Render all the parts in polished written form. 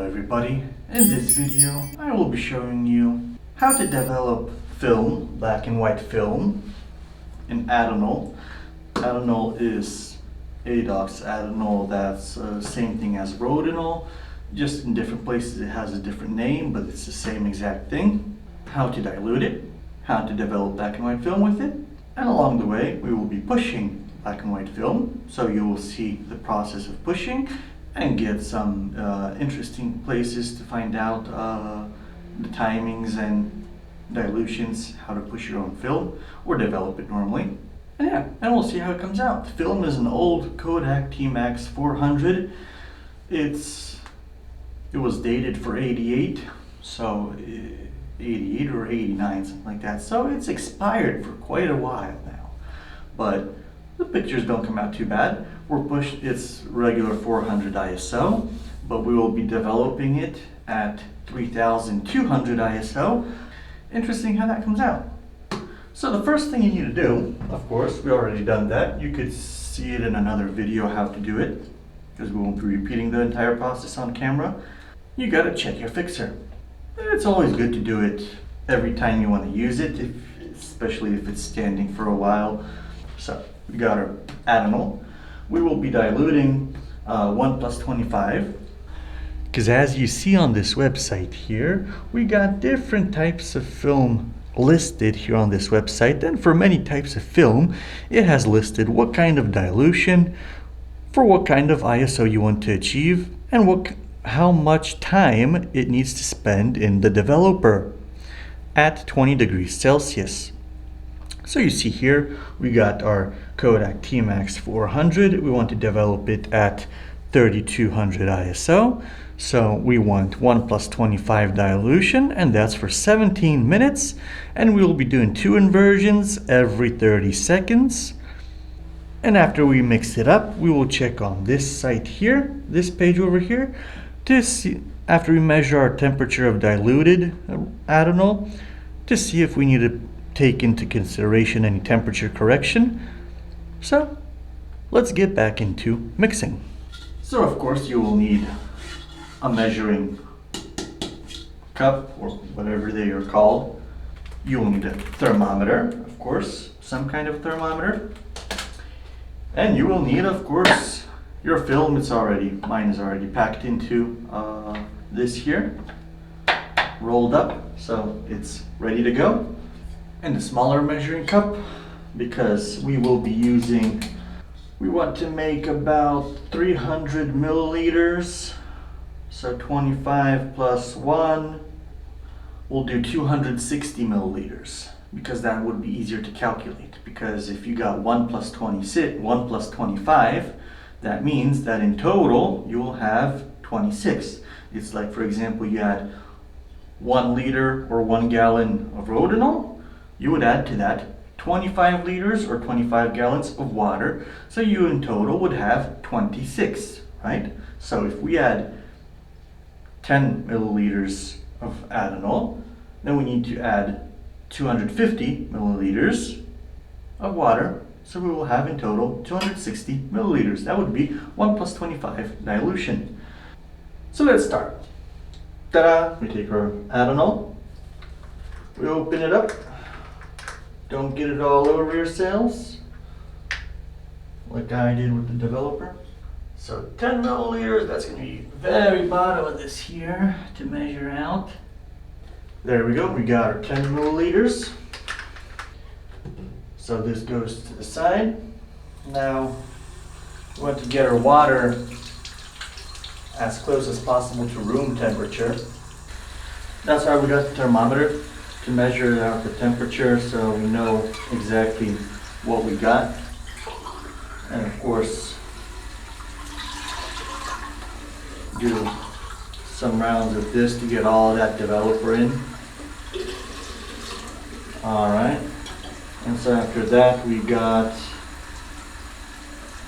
Hello everybody, in this video I will be showing you how to develop film, black and white film in Adonal. Adonal is ADOX Adonal, that's same thing as Rodinal, just in different places it has a different name, but it's the same exact thing. How to dilute it, how to develop black and white film with it, and along the way we will be pushing black and white film, so you will see the process of pushing and get some interesting places to find out the timings and dilutions, how to push your own film or develop it normally. And yeah, and we'll see how it comes out. The film is an old Kodak T-Max 400. It was dated for 88, so 88 or 89, something like that. So it's expired for quite a while now, but the pictures don't come out too bad. It's regular 400 ISO, but we will be developing it at 3200 ISO. Interesting how that comes out. So the first thing you need to do, of course, we already done that. You could see it in another video how to do it, because we won't be repeating the entire process on camera. You gotta check your fixer. It's always good to do it every time you want to use it, especially if it's standing for a while. So we got our Adonal. We will be diluting 1+25, because as you see on this website here, we got different types of film listed here on this website, and for many types of film it has listed what kind of dilution for what kind of ISO you want to achieve and how much time it needs to spend in the developer at 20 degrees Celsius. So you see here, we got our Kodak T-Max 400. We want to develop it at 3200 ISO. So we want 1+25 dilution, and that's for 17 minutes. And we will be doing 2 inversions every 30 seconds. And after we mix it up, we will check on this site here, this page over here, to see, after we measure our temperature of diluted Adonal, to see if we need to take into consideration any temperature correction. So let's get back into mixing. So of course you will need a measuring cup or whatever they are called. You will need a thermometer, of course, some kind of thermometer. And you will need, of course, your film. Mine is already packed into this here, rolled up, so it's ready to go. And a smaller measuring cup, because we will be using, we want to make about 300 milliliters, so 25 plus 1, we'll do 260 milliliters, because that would be easier to calculate. Because if you got 1+25, that means that in total you will have 26. It's like, for example, you had 1 liter or 1 gallon of Rodinal, you would add to that 25 liters or 25 gallons of water. So you in total would have 26, right? So if we add 10 milliliters of Adonal, then we need to add 250 milliliters of water. So we will have in total 260 milliliters. That would be 1+25 dilution. So let's start. Ta-da! We take our Adonal, we open it up. Don't get it all over yourselves, like I did with the developer. So 10 milliliters, that's going to be very bottom of this here to measure out. There we go, we got our 10 milliliters. So this goes to the side. Now we want to get our water as close as possible to room temperature. That's why we got the thermometer, to measure out the temperature so we know exactly what we got. And of course, do some rounds of this to get all that developer in. Alright, and so after that we got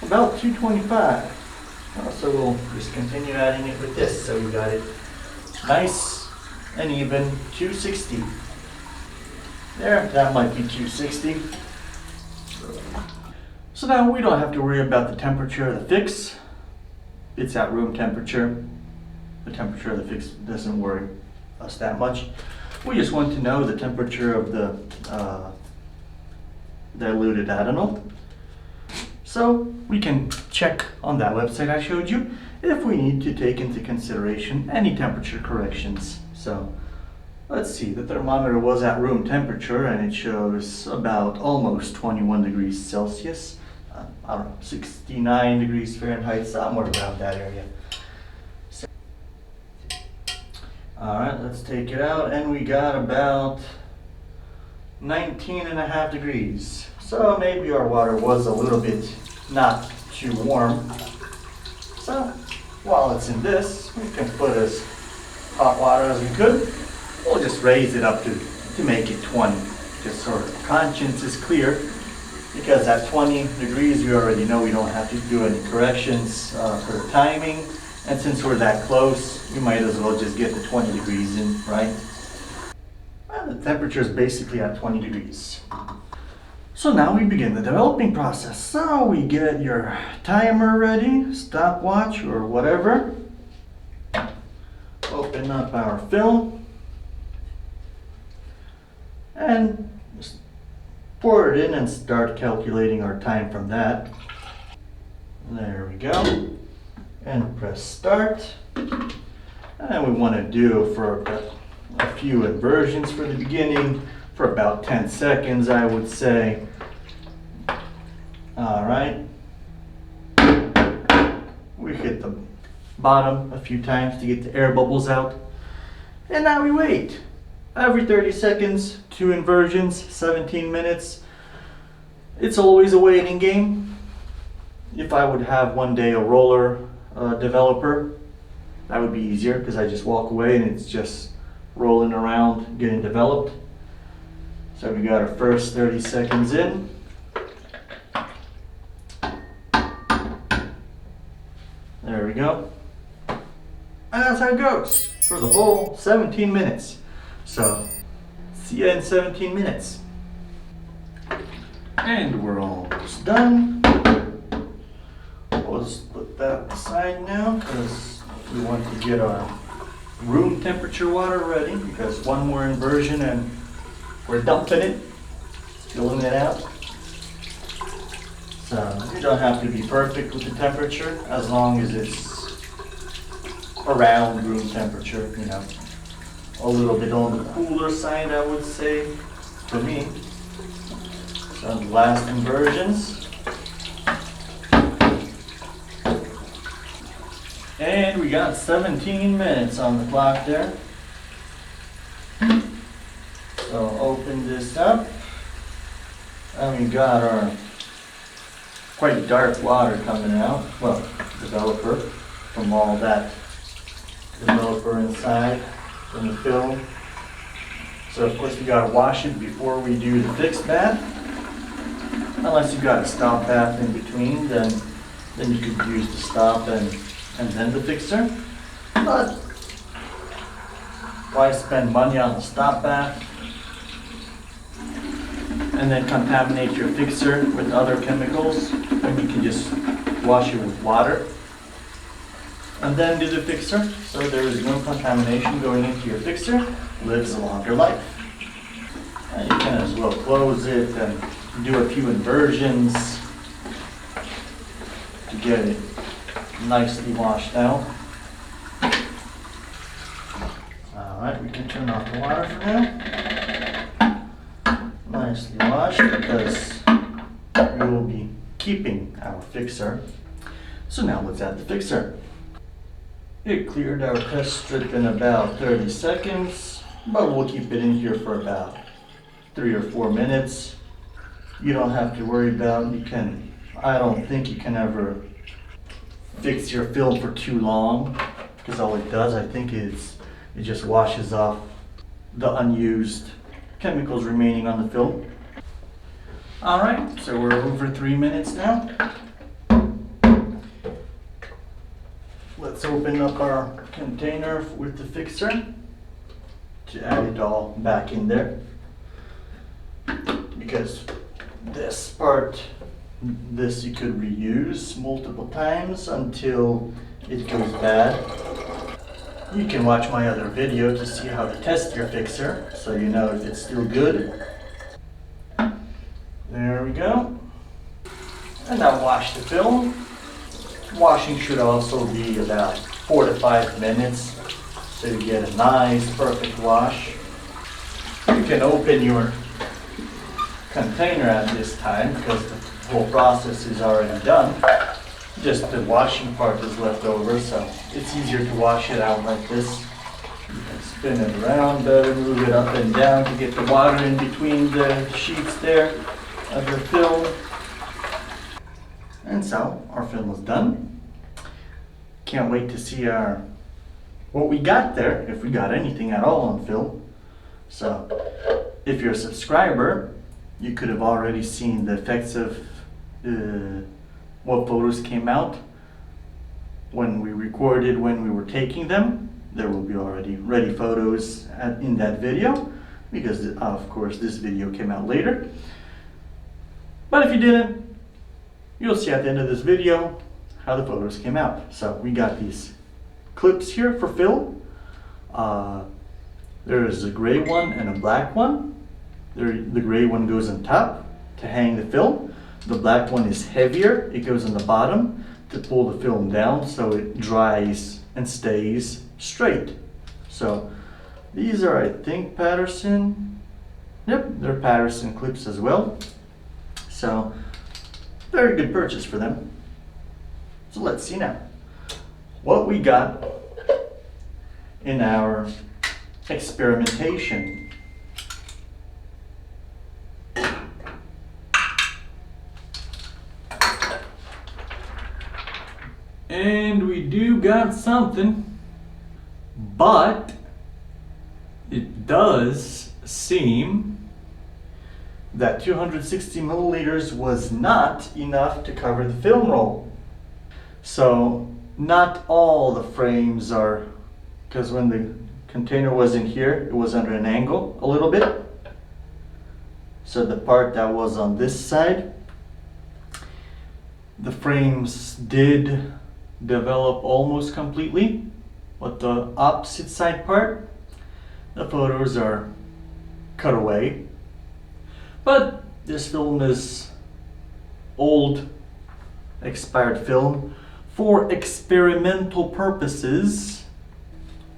about 225. So we'll just continue adding it with this. So we got it nice and even, 260. There, that might be 260. So now we don't have to worry about the temperature of the fix. It's at room temperature. the temperature of the fix doesn't worry us that much. We just want to know the temperature of the diluted Adonal. So we can check on that website I showed you if we need to take into consideration any temperature corrections. So let's see, the thermometer was at room temperature and it shows about almost 21 degrees Celsius. I don't know, 69 degrees Fahrenheit, somewhere around that area. So, all right, let's take it out, and we got about 19.5 degrees. So maybe our water was a little bit not too warm. So while it's in this, we can put as hot water as we could. We'll just raise it up to make it 20, just so our conscience is clear. Because at 20 degrees, we already know we don't have to do any corrections for timing. And since we're that close, we might as well just get the 20 degrees in, right? Well, the temperature is basically at 20 degrees. So now we begin the developing process. So we get your timer ready, stopwatch or whatever. Open up our film. And pour it in and start calculating our time from that. There we go. And press start. And we want to do for a few inversions for the beginning, for about 10 seconds, I would say. All right. We hit the bottom a few times to get the air bubbles out. And now we wait. Every 30 seconds, 2 inversions, 17 minutes. It's always a waiting game. If I would have one day a roller developer, that would be easier because I just walk away and it's just rolling around getting developed. So we got our first 30 seconds in. There we go. And that's how it goes for the whole 17 minutes. So, see you in 17 minutes. And we're almost done. We'll just put that aside now because we want to get our room temperature water ready, because one more inversion and we're dumping it, filling it out. So you don't have to be perfect with the temperature as long as it's around room temperature, you know. A little bit on the cooler side, I would say, for me. So the last inversions. And we got 17 minutes on the clock there. So open this up. And we got our quite dark water coming out. Well, developer from all that developer inside. In the film. So of course we gotta wash it before we do the fixed bath. Unless you've got a stop bath in between, then you could use the stop and then the fixer. But why spend money on the stop bath and then contaminate your fixer with other chemicals when you can just wash it with water and then do the fixer, so there is no contamination going into your fixer, lives a longer life. And you can as well close it and do a few inversions to get it nicely washed out. Alright, we can turn off the water for now. Nicely washed because we will be keeping our fixer. So now let's add the fixer. It cleared our test strip in about 30 seconds, but we'll keep it in here for about 3 or 4 minutes. You don't have to worry about, I don't think you can ever fix your film for too long, because all it does, I think, is it just washes off the unused chemicals remaining on the film. Alright, so we're over 3 minutes now. Let's open up our container with the fixer to add it all back in there, because this part, you could reuse multiple times until it goes bad. You can watch my other video to see how to test your fixer, so you know if it's still good. There we go. And now wash the film. Washing should also be about 4 to 5 minutes, so you get a nice, perfect wash. You can open your container at this time because the whole process is already done. Just the washing part is left over, so it's easier to wash it out like this. You can spin it around better, move it up and down to get the water in between the sheets there of your film. And so our film is done. Can't wait to see what we got there, if we got anything at all on film. So if you're a subscriber, you could have already seen the effects of what photos came out when we recorded, when we were taking them. There will be already ready photos in that video, because of course this video came out later. But if you didn't, you'll see at the end of this video how the photos came out. So we got these clips here for film. There is a gray one and a black one. The gray one goes on top to hang the film. The black one is heavier. It goes on the bottom to pull the film down so it dries and stays straight. So these are, I think, Patterson. Yep, they're Patterson clips as well. So very good purchase for them. So let's see now what we got in our experimentation. And we do got something, but it does seem that 260 milliliters was not enough to cover the film roll. So not all the frames are, because when the container was in here, it was under an angle a little bit. So the part that was on this side, the frames did develop almost completely, but the opposite side part, the photos are cut away. But this film is old, expired film. For experimental purposes,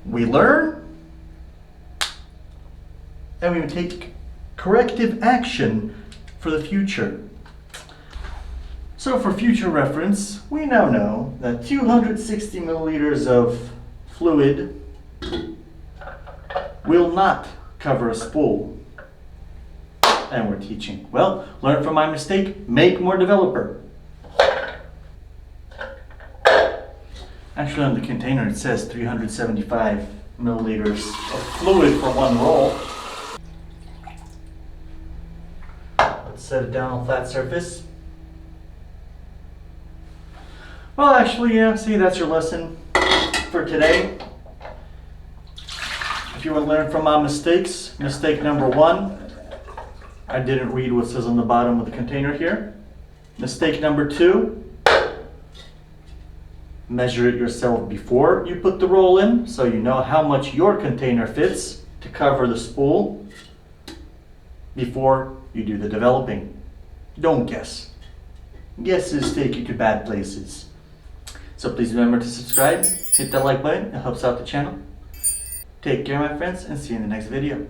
we learn and we take corrective action for the future. So for future reference, we now know that 260 milliliters of fluid will not cover a spool. And we're teaching, well, learn from my mistake, make more developer. Actually on the container it says 375 milliliters of fluid for one roll. Let's set it down on a flat surface. Well, actually, yeah, see, that's your lesson for today. If you want to learn from my mistakes, mistake number 1, I didn't read what says on the bottom of the container here. Mistake number 2, measure it yourself before you put the roll in, so you know how much your container fits to cover the spool before you do the developing. Don't guess. Guesses take you to bad places. So please remember to subscribe, hit that like button, it helps out the channel. Take care my friends, and see you in the next video.